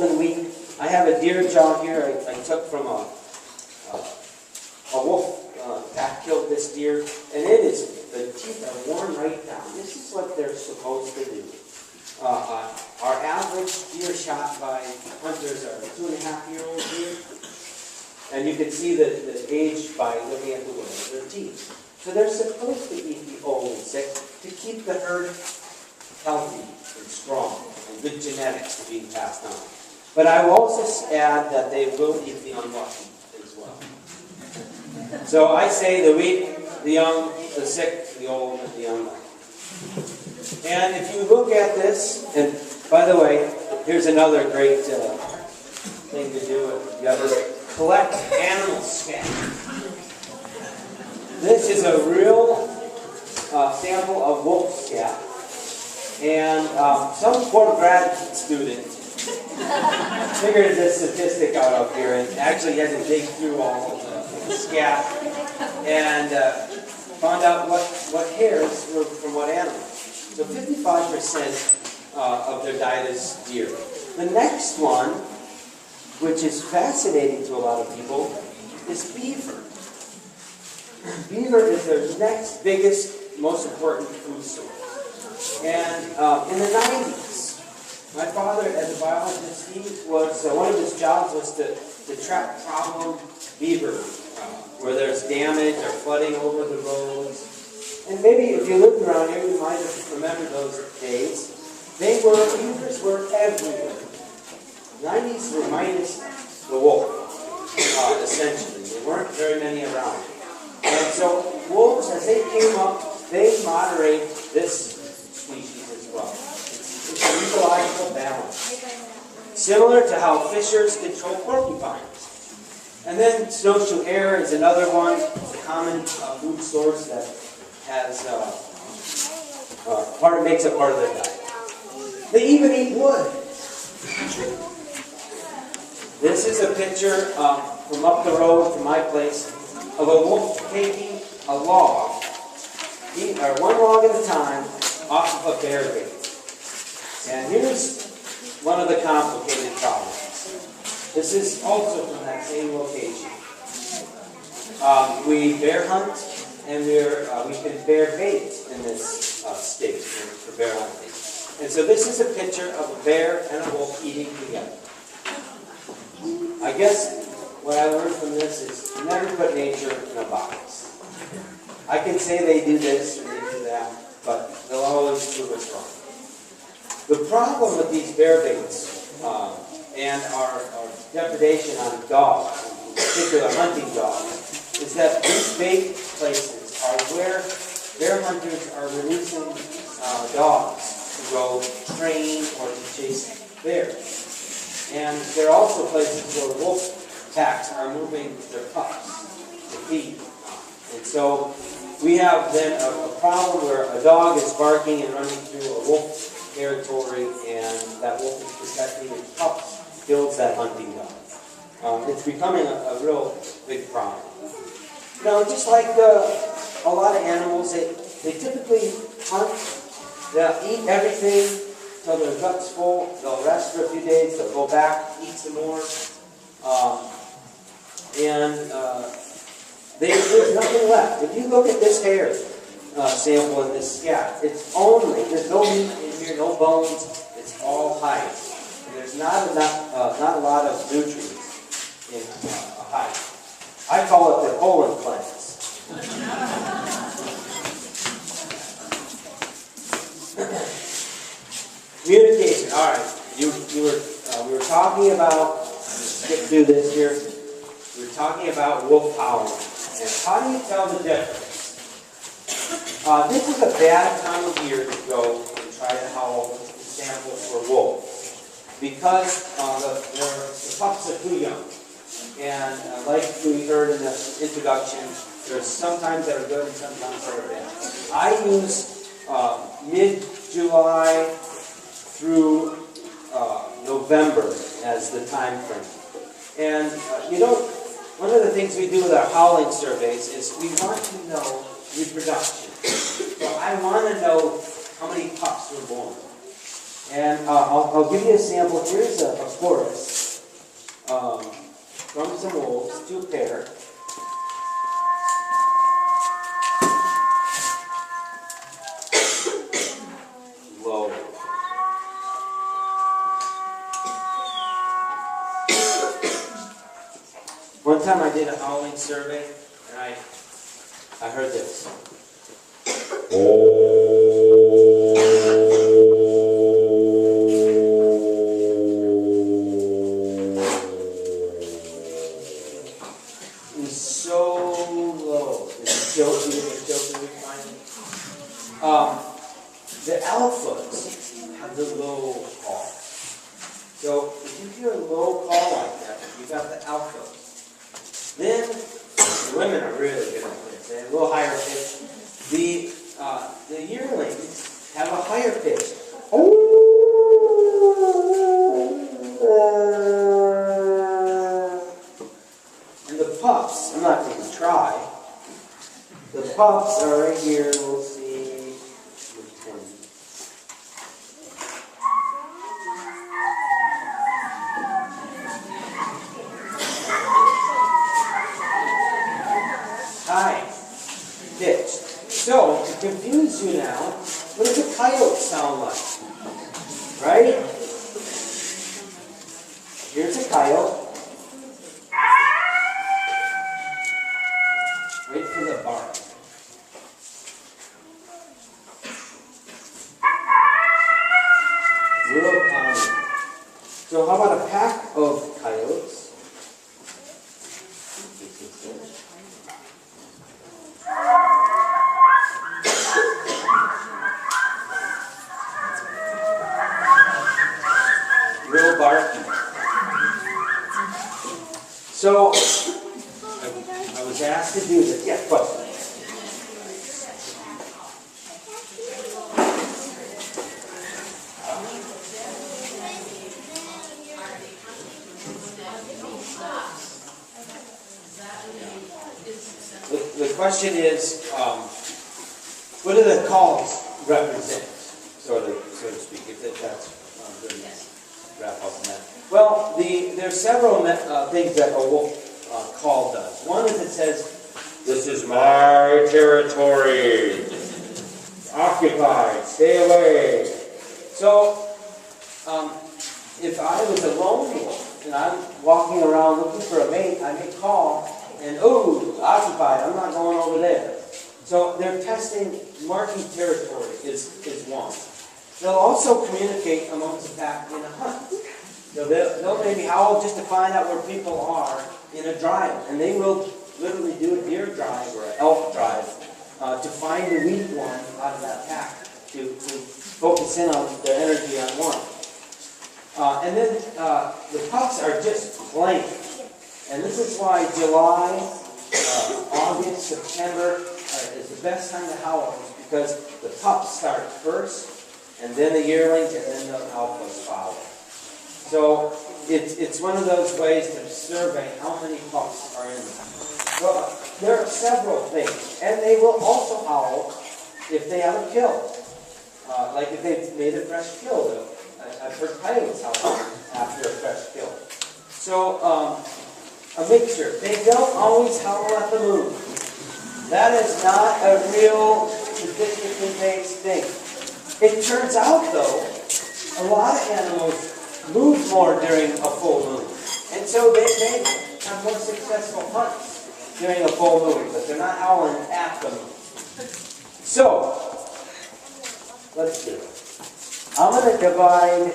Golden Week. I have a deer jaw here I took from a wolf that killed this deer, and the teeth are worn right down. This is what they're supposed to do. Our average deer shot by hunters are 2.5-year-old deer, and you can see the age by looking at the wood of their teeth. So they're supposed to eat the old and sick to keep the herd healthy and strong, and good genetics being passed on. But I will also add that they will eat the unlucky as well. So I say the weak, the young, the sick, the old, and the unlucky. And if you look at this, and by the way, here's another great thing to do if you ever collect animal scat. This is a real sample of wolf scat. And some poor grad student figured this statistic out up here, and actually had to dig through all of the scat and found out what hairs were from what animal. So 55% of their diet is deer. The next one, which is fascinating to a lot of people, is beaver. Beaver is their next biggest, most important food source. And in the 90s, my father, as a biologist, one of his jobs was to track problem beaver, where there's damage or flooding over the roads. And maybe if you lived around here, you might have remembered those days. Beavers were everywhere. 90s were minus the wolf, essentially. There weren't very many around. And so wolves, as they came up, they moderate this species as well. It's an ecological balance. Similar to how fishers control porcupines. And then snowshoe hare is another one. It's a common food source that has makes up part of their diet. They even eat wood. This is a picture from up the road from my place of a wolf taking a log, one log at a time, off of a bear bait. And here's one of the complicated problems. This is also from that same location. We bear hunt, and we can bear bait in this state for bear hunting. And so this is a picture of a bear and a wolf eating together. I guess what I learned from this is never put nature in a box. I can say they do this or they do that, but they'll always prove us wrong. The problem with these bear baits and our depredation on dogs, in particular hunting dogs, is that these bait places are where bear hunters are releasing dogs to go train or to chase bears. And they're also places where wolf packs are moving their pups to feed. And so we have then a problem where a dog is barking and running through a wolf territory, and that wolf is protecting its pups, kills that hunting dog. It's becoming a real big problem. Now, just like a lot of animals, they typically hunt. They'll eat everything till their gut's full. They'll rest for a few days. They'll go back, eat some more. There's nothing left. If you look at this hair sample in this scat, there's no meat in here, no bones. It's all hide. And there's not a lot of nutrients in a hide. I call it the colon cleanse. Communication. All right. We were talking about. Skip through this here. We were talking about wolf howling. And how do you tell the difference? This is a bad time of year to go and try to howl samples for wolves because the pups are too young. And like we heard in the introduction, there's sometimes that are good and sometimes that are bad. I use mid-July through November as the time frame. And one of the things we do with our howling surveys is we want to know reproduction. So I want to know how many pups were born. And I'll give you a sample. Here's a chorus from some wolves, 2 pair. Low. One time I did a howling survey, and I heard this. It was so low. It's joking finally. The alphas have the low call. So if you hear a low call like that, you got the alphas. Then the women are really good at this. They have a little higher pitch. The yearlings have a higher pitch. And the pups, I'm not going to try. The pups are right here. We'll see. High pitch. So, to confuse you now, what does a coyote sound like? Right? Here's a coyote. Wait for the bark. Real common. So how about a pack of coyotes? Real barky. So, I was asked to do this. Yeah, question. The question is, what do the calls represent, so to speak, if that's good to wrap up on that. Well, there's several things that a wolf call does. One is it says, "This is my territory. Occupied, stay away." So, if I was a lone wolf and I'm walking around looking for a mate, I may call, and ooh, occupied, I'm not going over there. So they're testing, marking territory is one. They'll also communicate amongst the pack in a hunt. So they'll maybe howl just to find out where people are in a drive. And they will literally do a deer drive or an elk drive to find the weak one out of that pack, to focus in on their energy on one. And then the pups are just plain. And this is why July, August, September is the best time to howl, because the pups start first, and then the yearlings, and then the alphas follow. So it's one of those ways to survey how many pups are in there. So there are several things, and they will also howl if they have a kill. Like if they've made a fresh kill. I've heard coyotes howl after a fresh kill. So a mixture. They don't always howl at the moon. That is not a real statistically based thing. It turns out, though, a lot of animals move more during a full moon. And so they have more successful hunts during a full moon, but they're not howling at the moon. So, let's do it. I'm going to divide